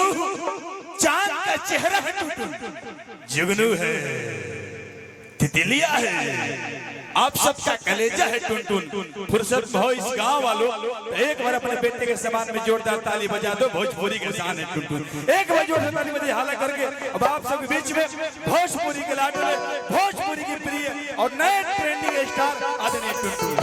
जुगनू चांद का चेहरा है टुनटुन, जुगनू है तितलिया है, आप सबका कलेजा है टुनटुन। फुर्सत हो इस गांव वालों तो एक बार अपने बेटे के समान में जोरदार ताली बजा दो, भोजपुरी के शान है टुनटुन। एक बार जोरदार ताली बजा हाला करके अब आप सब बीच में भोजपुरी के लाडले, भोजपुरी की प्रिय और नए ट्रेंडिंग स्टार आदरणीय टुनटुन।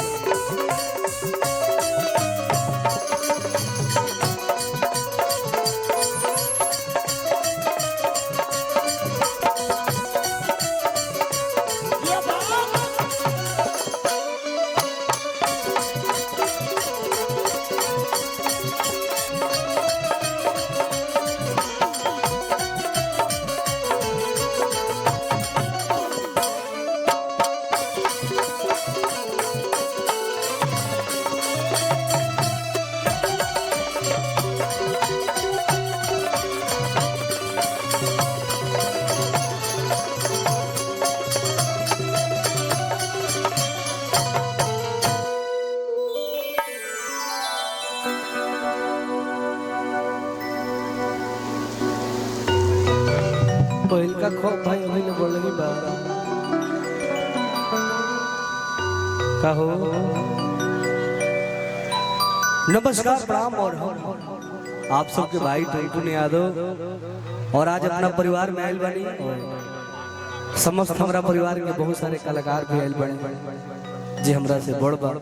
पहिल का खो भाई अभी न बोलनी बा कहो। नमस्कार प्रणाम और आप सबके भाई टुनटुन यादव और आज अपना परिवार में आयल बनी, समस्त हमारा परिवार के बहुत सारे कलाकार भी आयल बने जी हमरा से बड़ बड़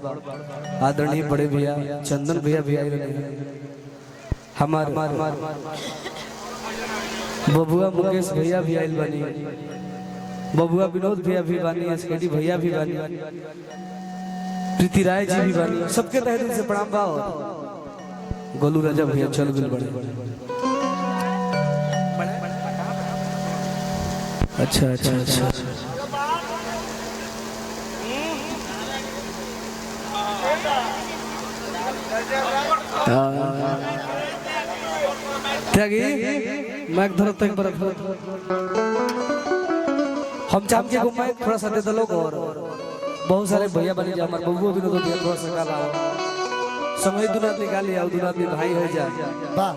आदरणीय बड़े भैया चंदन भैया भी आयल रहे, हमार बबुआ मुकेश भैया भी आयल बानी, बबुआ विनोद भैया भी बानी, एसकेडी भैया भी बानी, प्रीति राय जी भी बानी, सबके तहे दिल से प्रणाम बा। गोलू राजा भैया चल बिल बड़े अच्छा अच्छा अच्छा त्यागी मैं धरो तक पर हम चाम के घुमाए थोड़ा सा दे दो लोग और बहुत सारे भैया बने जा हमारे बबुआ भी तो दिया थोड़ा सा काला समय दुनात निकाली आओ दुनात में भाई हो जा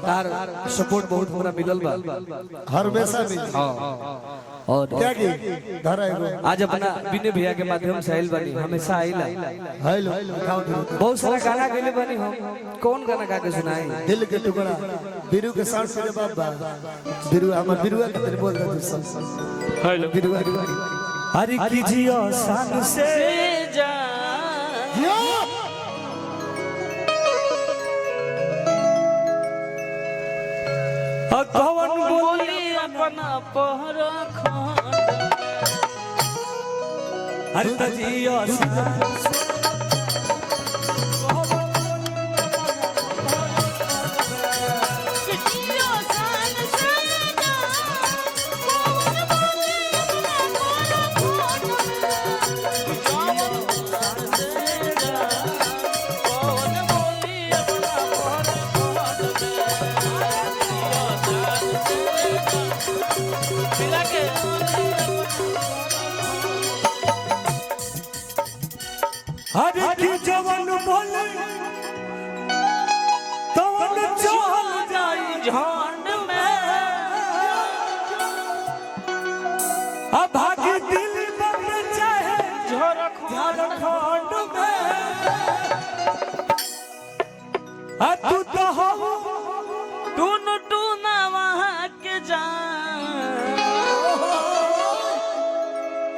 तार सपोर्ट बहुत हमरा मिलल बा हर वैसा भी। हां और त्यागी धरा आज अपना बिने भैया के माध्यम से आइल बनी, हमेशा आइला हेलो बहुत सारा गाना गइले बनी। हम कौन गाना गा के सुनाई? दिल के टुकड़ा बिरु के साथ से बाबा बिरु हमर बिरुआ के तेरे बोल रहा तू हेलो बिरुआ हरि कीजियो सान से जा कौन बोली अपना पहरा खान हरि तजियो हरि की जवन बोले तवन चल जाई झांड में, अब भागी दिल बन चाहे झारखंड में, तू तो हो टुनटुना वहाँ के जान,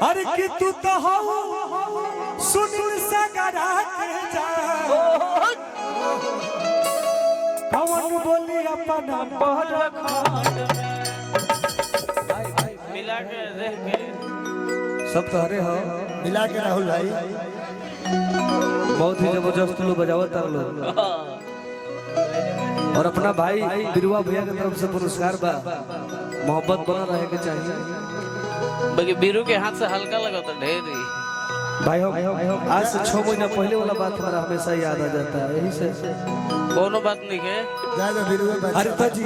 अरे कि तू तो हो सुनील सगरा के जा कौन बोली अपना पर खाट में मिला के रह के सब तोहरे हो मिला के राहुल भाई बहुत ही जबरदस्त लोग बजावत तार लोग और अपना भाई बिरुआ भैया की तरफ से पुरस्कार बा, मोहब्बत बना रहे के चाहिए। बाकी बीरू के हाथ से हल्का लगा तो ढेर ही भाई हो आज से 6 महीना पहले वाला बात हमारा हमेशा याद आ जाता है, यही से कोनो बात नहीं है। ज्यादा बिरुआ अरे तजी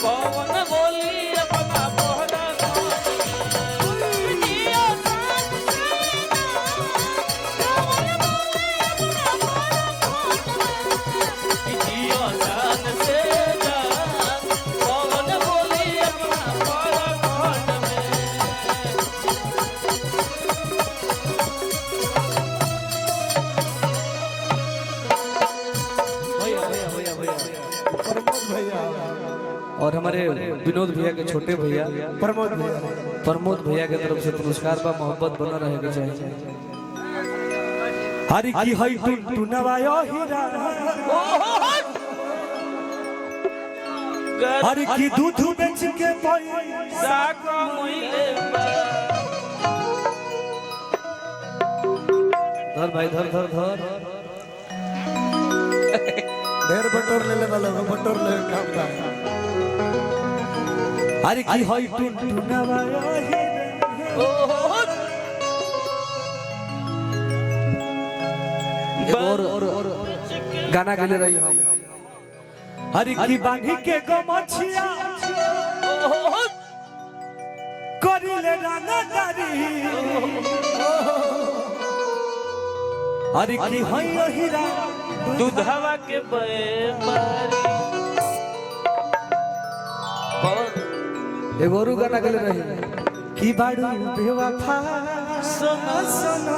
कौन बोली अपना पहरा और हमारे विनोद भैया के छोटे भैया प्रमोद भैया के तरफ से पुरस्कार बा। मोहब्बत बना रहे के चाहिए। हरी की हई टुनवायो हीरा हरी की दूध बेच के पैसा कमइले बा। धर भाई धर धर धर ढेर बटोर ले वाला बटोर ले काम का। अरे की होई टुनवायो और गाना के ले रही हम। हरी की बांधी के गमछिया करिले रानादारी हरी की होई हीरा दूधवा के बेमारी। एगो और गाना के ले रही की बाड़ू बेवफा सोना सोना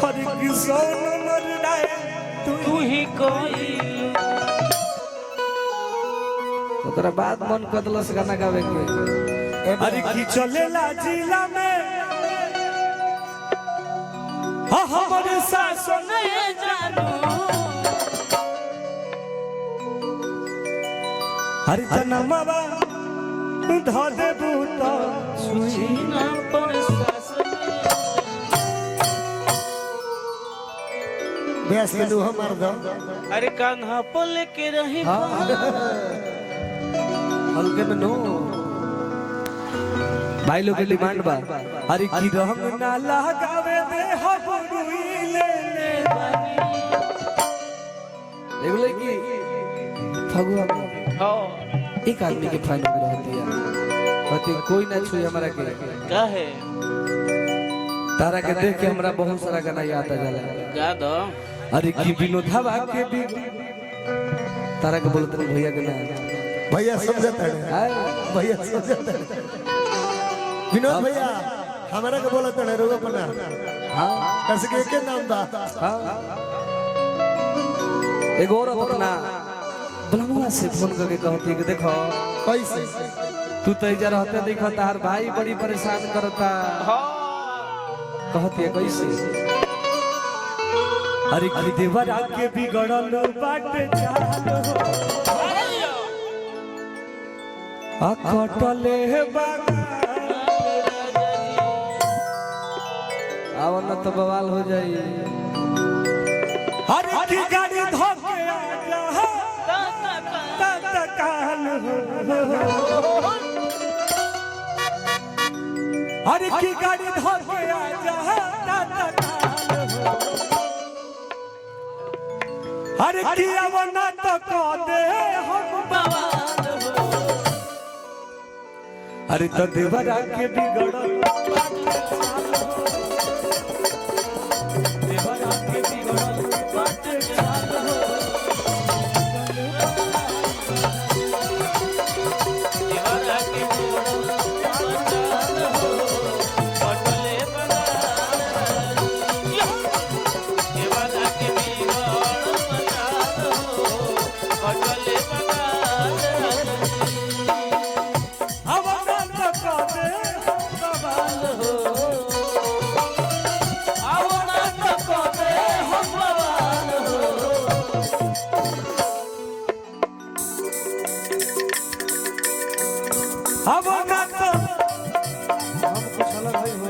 हरी की सोना मर जाए तू ही कोई। ओकरा बाद मन कदलस गाना गावे के। अरे की चलेला जिला में हाँ हमारे सास नहीं जानू हरि तनमवा ध देबू तो सुई ना पर सास बेस के लूह मार दो। अरे कान्हा पल के रही हल्के में नो भाई लोग के डिमांड बा। अरे की रहम ना लगावे दे हम रुइले ले एगो लड़की फगुआ में हो एक आदमी के फाइन में रहती है कहती कोई ना छुई हमारा के का है तारा के देख के हमरा बहुत सारा गाना याद आ जाला। गा दो। अरे की विनोदवा के भी तारा के बोलत नहीं भैया के ना भैया समझता है हाय भैया समझता है। विनोद भैया हमारा के बोला तड़े रोगा पना हां कस के के नाम बा। हां एगो औरत अपना बलमुआ से फोन करके कहती कि देखो कैसे तू तो इधर रहते देखो तार भाई बड़ी परेशान करता कहती है कैसे। अरे की देवरा के बिगड़ल बाटे चालो आ कटले बागा आवल तो बवाल हो जाई। अरे की गाड़ी धोके आ जा तकाल हो अरे की गाड़ी धोके आ जा तकाल हो अरे की आवना तो को दे हम बवाल हो। अरे तो देवरा के बिगड़ल देवरा के बिगड़ल बाटे चाल हो देवरा के बिगड़ल पटले बना देवरा के बिगड़ल पटले बना आवना तो को दे हम बवाल हो आवना तो को दे हम बवाल हो। आवना तो हम कुछ अलग है हो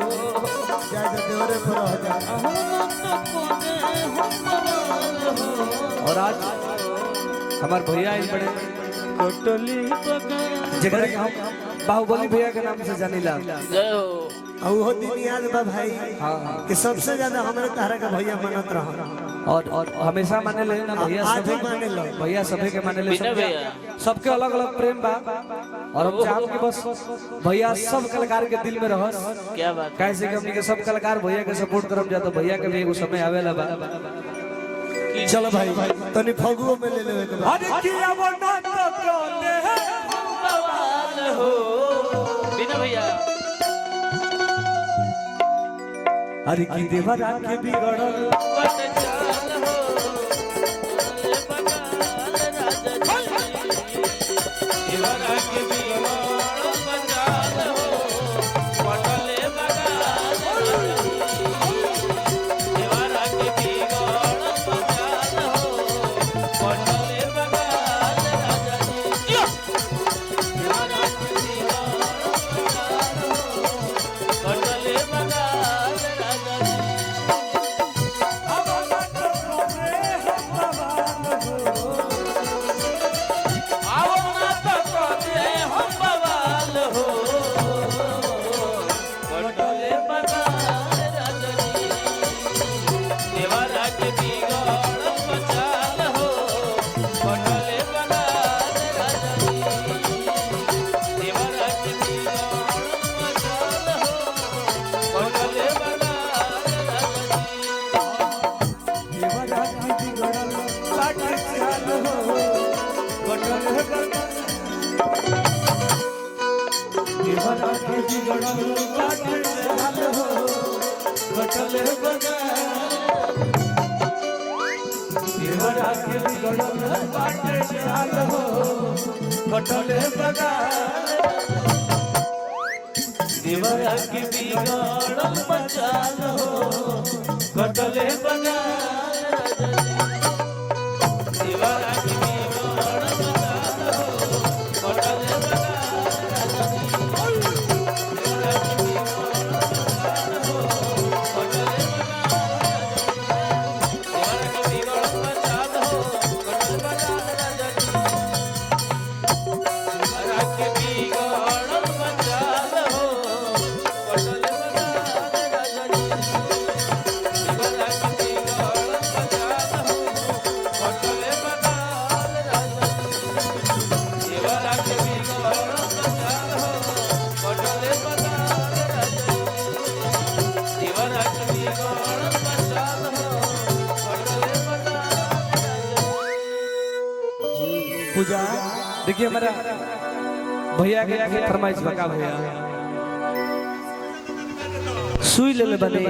जा जा देवरे पर हो जा। आवना तो को दे हम बवाल हो। और आज हमारे भैया आए बड़े पटली बना जगह के हम बाहुबली भैया के नाम से जानीला। जय हो। और वो दिन याद बा भाई हाँ कि सबसे ज्यादा हमारे तारा का भैया मानत रहा। और हमेशा माने ले ना भैया आज सभी भी माने लो। भैया सभी के माने ले बिना भैया। सबके अलग अलग प्रेम बा और हम चाहब कि बस भैया सब कलाकार के दिल में रहस। क्या बात कैसे कि हमनी के सब कलाकार भैया के सपोर्ट करब जा तो भैया के भी एगो समय आवेला बा। चलो भाई तनी फगुओ में ले लेवे के बा। अरे किया वो ना तो कोने बवाल हो। बिना भैया अरे की देवरा के बिगड़ल पट चाल हो। पटले बना राजा बिगड़ल बाटे हाल हो कटले बगा देवरा के बिगड़ल बाटे हाल हो कटले बगा देवरा के बिगड़ल बचाल हो कटले बगा देवरा के बिगड़ल बचाल हो कटले बगा पूजा देखिए हमारा भैया के फरमाइश बका भैया सुई ले ले बने